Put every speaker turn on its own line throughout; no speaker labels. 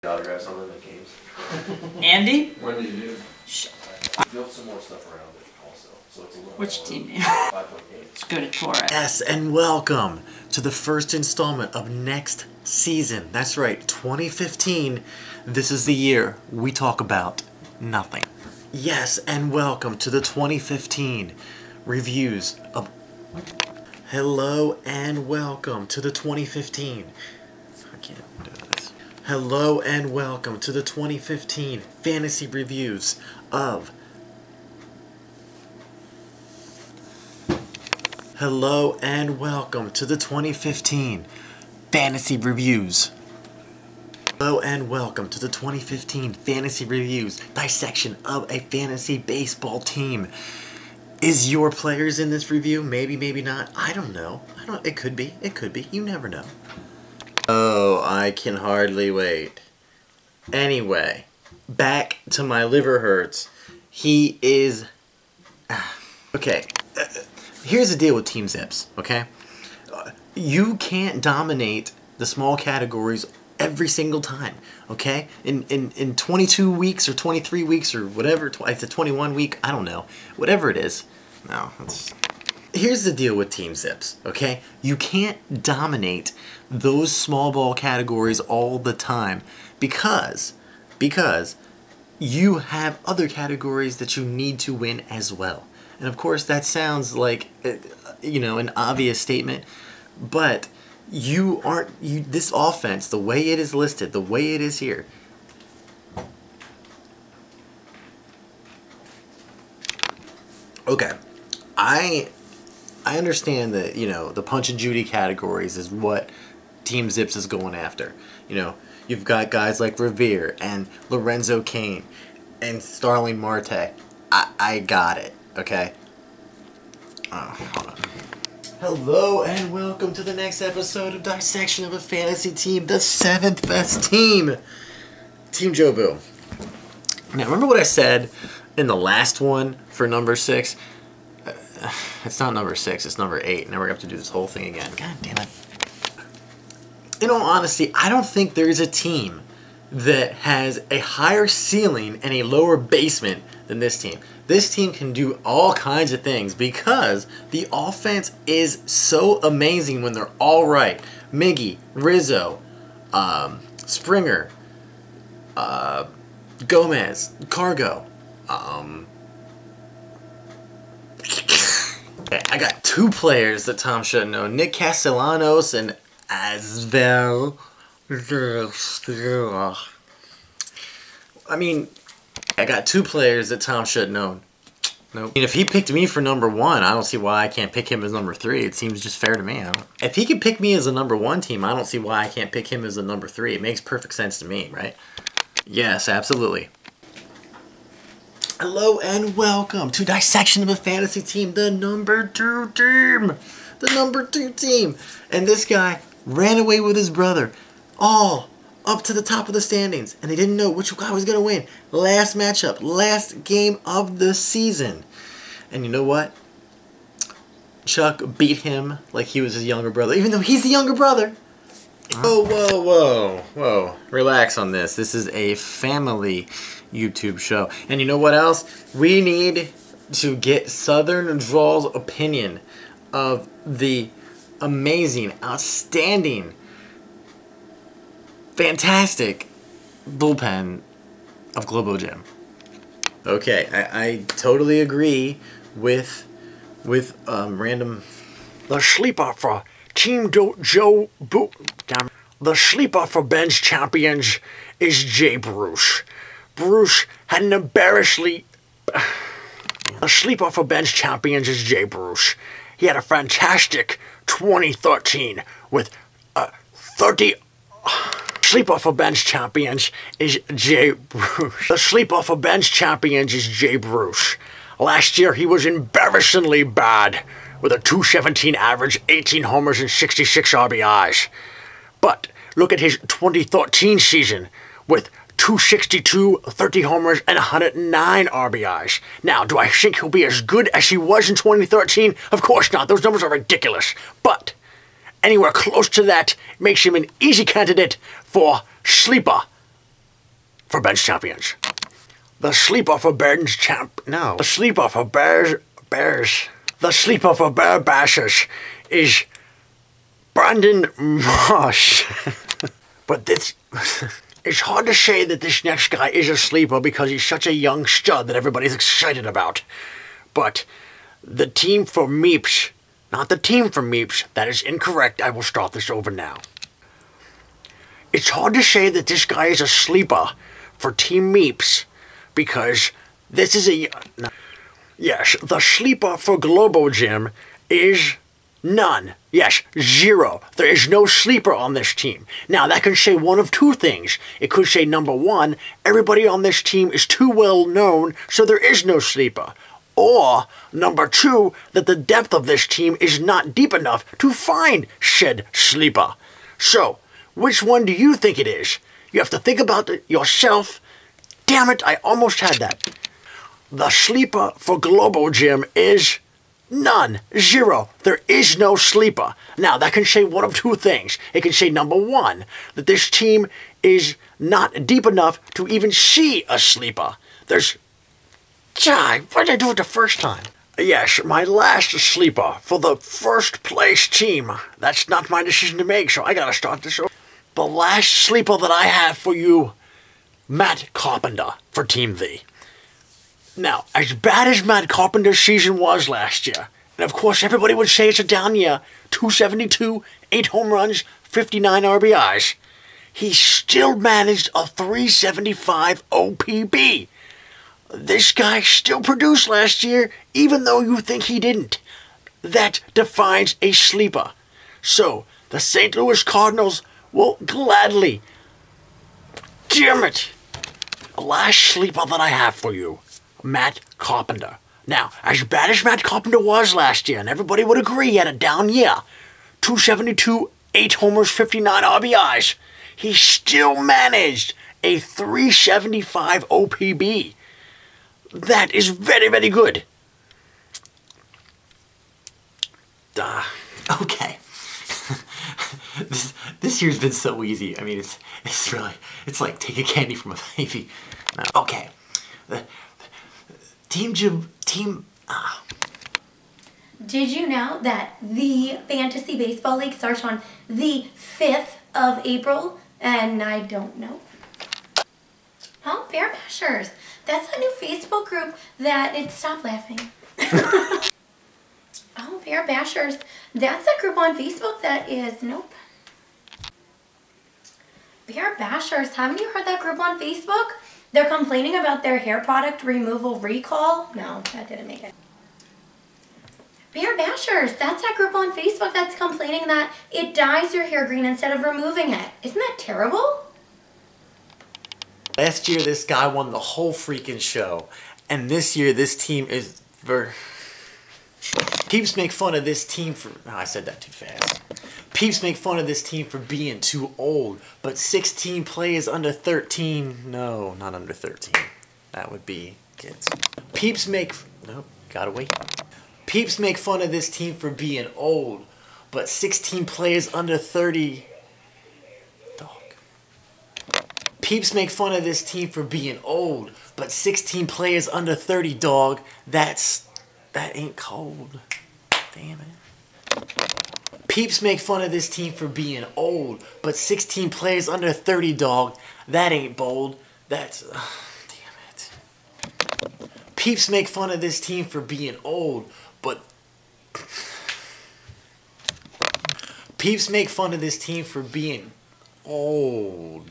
autographs on them at games.
Andy?
When do you do?
Shut
up. Built some more stuff around it also, so it's a little.
Which team name?
5.8.
Let's go to Torres.
Yes, and welcome to the first installment of next season. That's right, 2015. This is the year we talk about nothing. Yes, and welcome to the 2015 reviews of... Hello and welcome to the 2015... I can't do this. Hello and welcome to the 2015 fantasy reviews of... Hello and welcome to the 2015 fantasy reviews. Hello and welcome to the 2015 fantasy reviews dissection of a fantasy baseball team. Is your players in this review? Maybe, maybe not. I don't know. It could be. It could be. You never know. Oh, I can hardly wait. Anyway, back to my liver hurts. He is... Okay. Here's the deal with Team Zips, okay? You can't dominate the small categories every single time, okay? In 22 weeks or 23 weeks or whatever, it's a 21 week, I don't know. Whatever it is. No, here's the deal with Team Zips, okay? You can't dominate those small ball categories all the time because you have other categories that you need to win as well. And of course that sounds like, you know, an obvious statement, but this offense, the way it is listed, the way it is here, okay, I understand that, you know, the Punch and Judy categories is what Team Zips is going after. You know, you've got guys like Revere and Lorenzo Cain and Starling Marte. I got it, okay? Hold on. Hello and welcome to the next episode of Dissection of a Fantasy Team, the 7th best team, Team Jobu. Now, remember what I said in the last one for number 6? It's not number 6, it's number 8. Now we're going to have to do this whole thing again. God damn it. In all honesty, I don't think there's a team that has a higher ceiling and a lower basement than this team. This team can do all kinds of things because the offense is so amazing when they're all right. Miggy, Rizzo, Springer, Gomez, Cargo. I got 2 players that Tom should know. Nick Castellanos and Asvel. I mean, I got 2 players that Tom should have known. Nope. I mean, if he picked me for number 1, I don't see why I can't pick him as number 3. It seems just fair to me. If he could pick me as a number 1 team, I don't see why I can't pick him as a number 3. It makes perfect sense to me, right? Yes, absolutely. Hello and welcome to Dissection of a Fantasy Team, the number 2 team. The number 2 team. And this guy ran away with his brother. All up to the top of the standings, and they didn't know which guy was going to win. Last matchup, last game of the season. And you know what? Chuck beat him like he was his younger brother, even though he's the younger brother. Whoa, whoa, whoa, whoa. Relax on this. This is a family YouTube show. And you know what else? We need to get Southern Draw's opinion of the amazing, outstanding, fantastic bullpen of Globo Gym. Okay, I totally agree with random.
The sleeper for Team Jobu. The sleeper for bench champions is Jay Bruce. Bruce had an embarrassingly. The sleeper for bench champions is Jay Bruce. He had a fantastic 2013 with 30. Sleeper for bench champions is Jay Bruce. The sleeper for bench champions is Jay Bruce. Last year he was embarrassingly bad with a .217 average, 18 homers and 66 RBIs. But look at his 2013 season with .262, 30 homers, and 109 RBIs. Now, do I think he'll be as good as he was in 2013? Of course not. Those numbers are ridiculous. But anywhere close to that makes him an easy candidate for sleeper for bench champions. The sleeper for bench no. The sleeper for bears. The sleeper for bear bashers is Brandon Moss. But this, it's hard to say that this next guy is a sleeper because he's such a young stud that everybody's excited about. But the team for Meeps, not the team for Meeps, that is incorrect. I will start this over now. It's hard to say that this guy is a sleeper for Team Meeps because this is a... No. Yes, the sleeper for Globo Gym is none. Yes, 0. There is no sleeper on this team. Now, that can say one of two things. It could say, number one, everybody on this team is too well known, so there is no sleeper. Or, number two, that the depth of this team is not deep enough to find said sleeper. So, which one do you think it is? You have to think about it yourself. Damn it, I almost had that. The sleeper for Globo Gym is none. 0. There is no sleeper. Now, that can say one of two things. It can say, number one, that this team is not deep enough to even see a sleeper. There's... Jai, what did I do it the first time? Yes, my last sleeper for the first place team. That's not my decision to make, so I gotta start this over. The last sleeper that I have for you, Matt Carpenter for Team V. Now, as bad as Matt Carpenter's season was last year, and of course everybody would say it's a down year, 272, 8 home runs, 59 RBIs, he still managed a 375 OPB. This guy still produced last year, even though you think he didn't. That defines a sleeper. So, the St. Louis Cardinals will gladly... Damn it! The last sleeper that I have for you, Matt Carpenter. Now, as bad as Matt Carpenter was last year, and everybody would agree he had a down year, 272, 8 homers, 59 RBIs, he still managed a 375 OPB. That is very, very good.
Okay. This year's been so easy. I mean, it's really, it's like taking candy from a baby. No, okay.
Did you know that the Fantasy Baseball League starts on the 5th of April? And I don't know. Oh, Bear Bashers. That's a new Facebook group that stop laughing. Oh, Bear Bashers. That's a group on Facebook that is, nope. Bear Bashers, haven't you heard that group on Facebook? They're complaining about their hair product removal recall. No, that didn't make it. Bear Bashers, that's that group on Facebook that's complaining that it dyes your hair green instead of removing it. Isn't that terrible?
Last year, this guy won the whole freaking show. And this year, this team is... Peeps make fun of this team for... Oh, I said that too fast. Peeps make fun of this team for being too old. But 16 players under 13... No, not under 13. That would be kids. Peeps make... Nope, gotta wait. Peeps make fun of this team for being old. But 16 players under 30... Peeps make fun of this team for being old, but 16 players under 30, dog, that ain't cold. Damn it. Peeps make fun of this team for being old, but 16 players under 30, dog, that ain't bold. That's... damn it. Peeps make fun of this team for being old, but... Peeps make fun of this team for being old.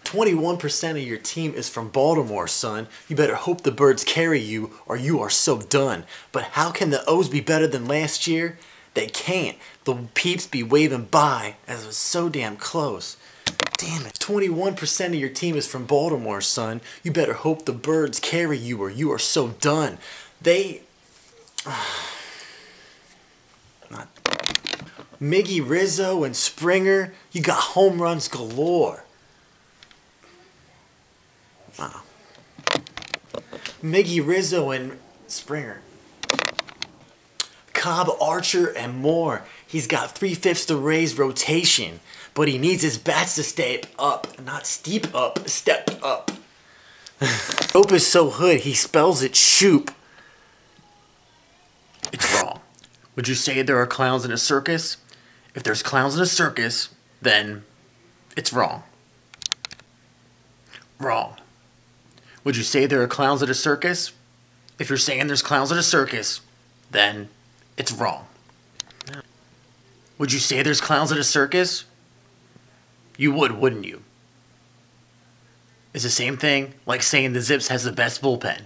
21% of your team is from Baltimore, son. You better hope the birds carry you or you are so done. But how can the O's be better than last year? They can't. The Peeps be waving by as it was so damn close. Damn it. 21% of your team is from Baltimore, son. You better hope the birds carry you or you are so done. They... Not... Miggy, Rizzo, and Springer, you got home runs galore. Wow. Miggy, Rizzo, and Springer. Cobb, Archer, and more. He's got 3/5 to raise rotation, but he needs his bats to step up, not steep up, step up. Rope is so hood, he spells it shoop. It's wrong. Would you say there are clowns in a circus? If there's clowns in a circus, then it's wrong. Wrong. Would you say there are clowns at a circus? If you're saying there's clowns at a circus, then it's wrong. Would you say there's clowns at a circus? You would, wouldn't you? It's the same thing like saying the Zips has the best bullpen.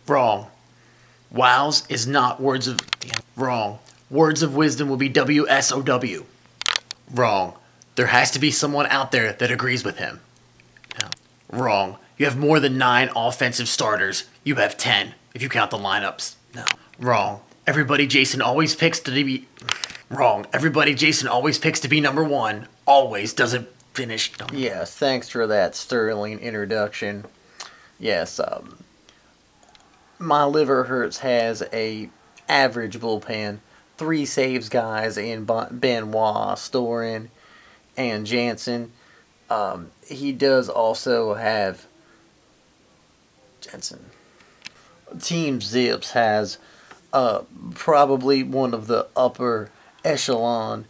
Wrong. Wows is not words of... Wrong. Words of wisdom will be WSOW. Wrong. There has to be someone out there that agrees with him. No. Wrong. You have more than 9 offensive starters. You have 10, if you count the lineups. No. Wrong. Everybody Jason always picks to be... Wrong. Everybody Jason always picks to be number 1. Always doesn't finish. Yes, thanks for that sterling introduction. Yes, My Liver Hurts has a average bullpen. 3 saves guys in Benoit, Storin, and Jansen. He does also have Jensen. Team Zips has probably one of the upper echelon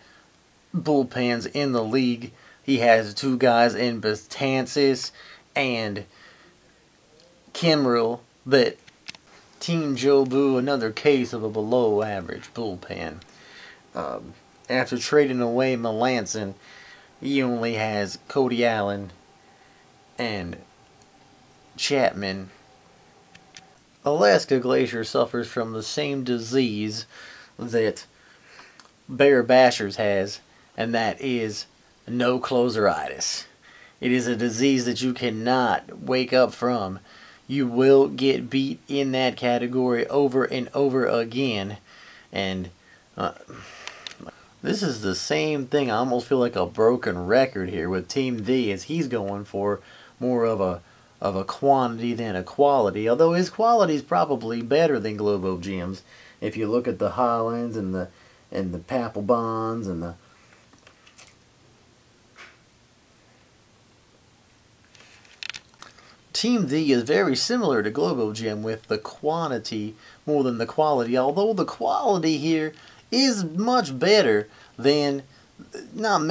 bullpens in the league. He has 2 guys in Betances and Kimrell that Team Jobu, another case of a below average bullpen. After trading away Melanson, he only has Cody Allen and Chapman. Alaska Glacier suffers from the same disease that Bear Bashers has, and that is no closeritis. It is a disease that you cannot wake up from. You will get beat in that category over and over again. And this is the same thing. I almost feel like a broken record here with Team V, as he's going for more of a quantity than a quality. Although his quality is probably better than Globo Jim's. If you look at the Hollands and the Papelbons and the Team V is very similar to Globo Gym with the quantity more than the quality, although the quality here is much better than not